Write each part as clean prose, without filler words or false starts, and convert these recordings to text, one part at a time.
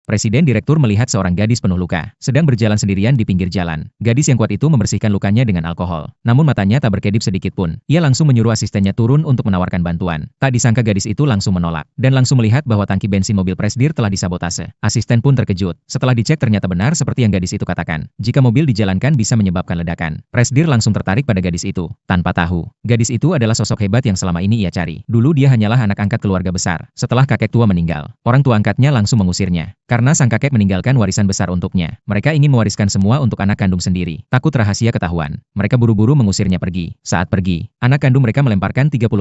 Presiden Direktur melihat seorang gadis penuh luka, sedang berjalan sendirian di pinggir jalan. Gadis yang kuat itu membersihkan lukanya dengan alkohol. Namun matanya tak berkedip sedikit pun. Ia langsung menyuruh asistennya turun untuk menawarkan bantuan. Tak disangka gadis itu langsung menolak, dan langsung melihat bahwa tangki bensin mobil Presdir telah disabotase. Asisten pun terkejut. Setelah dicek ternyata benar seperti yang gadis itu katakan. Jika mobil dijalankan bisa menyebabkan ledakan. Presdir langsung tertarik pada gadis itu, tanpa tahu. Gadis itu adalah sosok hebat yang selama ini ia cari. Dulu dia hanyalah anak angkat keluarga besar. Setelah kakek tua meninggal, orang tua angkatnya langsung mengusirnya. Karena sang kakek meninggalkan warisan besar untuknya. Mereka ingin mewariskan semua untuk anak kandung sendiri. Takut rahasia ketahuan. Mereka buru-buru mengusirnya pergi. Saat pergi, anak kandung mereka melemparkan $30.000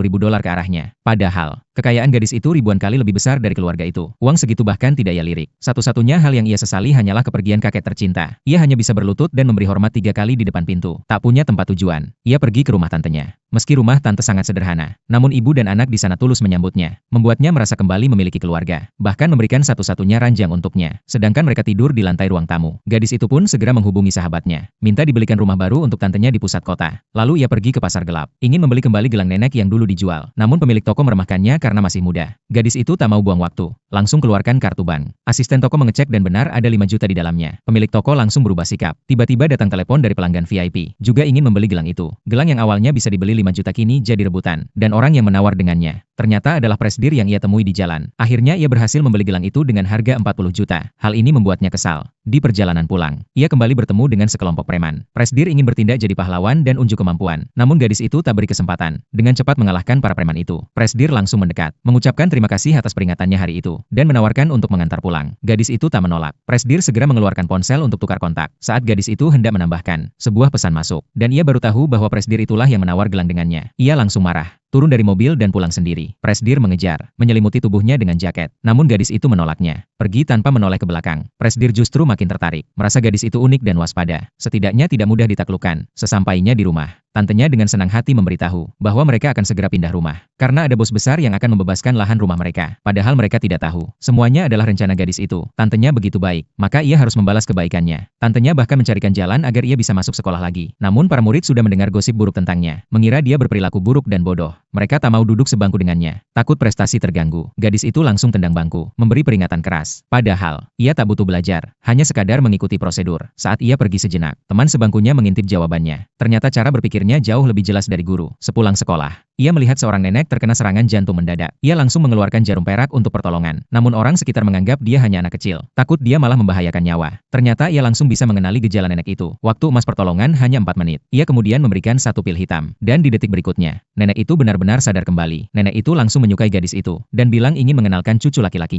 ke arahnya. Padahal, kekayaan gadis itu ribuan kali lebih besar dari keluarga itu. Uang segitu bahkan tidak ia lirik. Satu-satunya hal yang ia sesali hanyalah kepergian kakek tercinta. Ia hanya bisa berlutut dan memberi hormat 3 kali di depan pintu. Tak punya tempat tujuan. Ia pergi ke rumah tantenya. Meski rumah tante sangat sederhana, namun ibu dan anak di sana tulus menyambutnya, membuatnya merasa kembali memiliki keluarga, bahkan memberikan satu-satunya ranjang untuknya. Sedangkan mereka tidur di lantai ruang tamu. Gadis itu pun segera menghubungi sahabatnya, minta dibelikan rumah baru untuk tantenya di pusat kota. Lalu ia pergi ke pasar gelap, ingin membeli kembali gelang nenek yang dulu dijual. Namun pemilik toko meremehkannya karena masih muda. Gadis itu tak mau buang waktu, langsung keluarkan kartu bank. Asisten toko mengecek dan benar ada 5 juta di dalamnya. Pemilik toko langsung berubah sikap. Tiba-tiba datang telepon dari pelanggan VIP, juga ingin membeli gelang itu. Gelang yang awalnya bisa dibeli 5 juta kini jadi rebutan, dan orang yang menawar dengannya ternyata adalah Presdir yang ia temui di jalan. Akhirnya ia berhasil membeli gelang itu dengan harga 40 juta. Hal ini membuatnya kesal. Di perjalanan pulang, ia kembali bertemu dengan sekelompok preman. Presdir ingin bertindak jadi pahlawan dan unjuk kemampuan. Namun gadis itu tak beri kesempatan. Dengan cepat mengalahkan para preman itu. Presdir langsung mendekat, mengucapkan terima kasih atas peringatannya hari itu, dan menawarkan untuk mengantar pulang. Gadis itu tak menolak. Presdir segera mengeluarkan ponsel untuk tukar kontak. Saat gadis itu hendak menambahkan, sebuah pesan masuk. Dan ia baru tahu bahwa Presdir itulah yang menawar gelang dengannya. Ia langsung marah. Turun dari mobil dan pulang sendiri. Presdir mengejar, menyelimuti tubuhnya dengan jaket. Namun gadis itu menolaknya. Pergi tanpa menoleh ke belakang. Presdir justru makin tertarik. Merasa gadis itu unik dan waspada. Setidaknya tidak mudah ditaklukkan. Sesampainya di rumah, tantenya dengan senang hati memberitahu bahwa mereka akan segera pindah rumah. Karena ada bos besar yang akan membebaskan lahan rumah mereka. Padahal mereka tidak tahu. Semuanya adalah rencana gadis itu. Tantenya begitu baik, maka ia harus membalas kebaikannya. Tantenya bahkan mencarikan jalan agar ia bisa masuk sekolah lagi. Namun para murid sudah mendengar gosip buruk tentangnya. Mengira dia berperilaku buruk dan bodoh. Mereka tak mau duduk sebangku dengannya. Takut prestasi terganggu. Gadis itu langsung tendang bangku, memberi peringatan keras. Padahal, ia tak butuh belajar. Hanya sekadar mengikuti prosedur. Saat ia pergi sejenak, teman sebangkunya mengintip jawabannya. Ternyata cara berpikirnya jauh lebih jelas dari guru. Sepulang sekolah, ia melihat seorang nenek terkena serangan jantung mendadak. Ia langsung mengeluarkan jarum perak untuk pertolongan. Namun orang sekitar menganggap dia hanya anak kecil. Takut dia malah membahayakan nyawa. Ternyata ia langsung bisa mengenali gejala nenek itu. Waktu emas pertolongan hanya 4 menit. Ia kemudian memberikan 1 pil hitam. Dan di detik berikutnya, nenek itu benar-benar sadar kembali. Nenek itu langsung menyukai gadis itu, dan bilang ingin mengenalkan cucu laki-laki.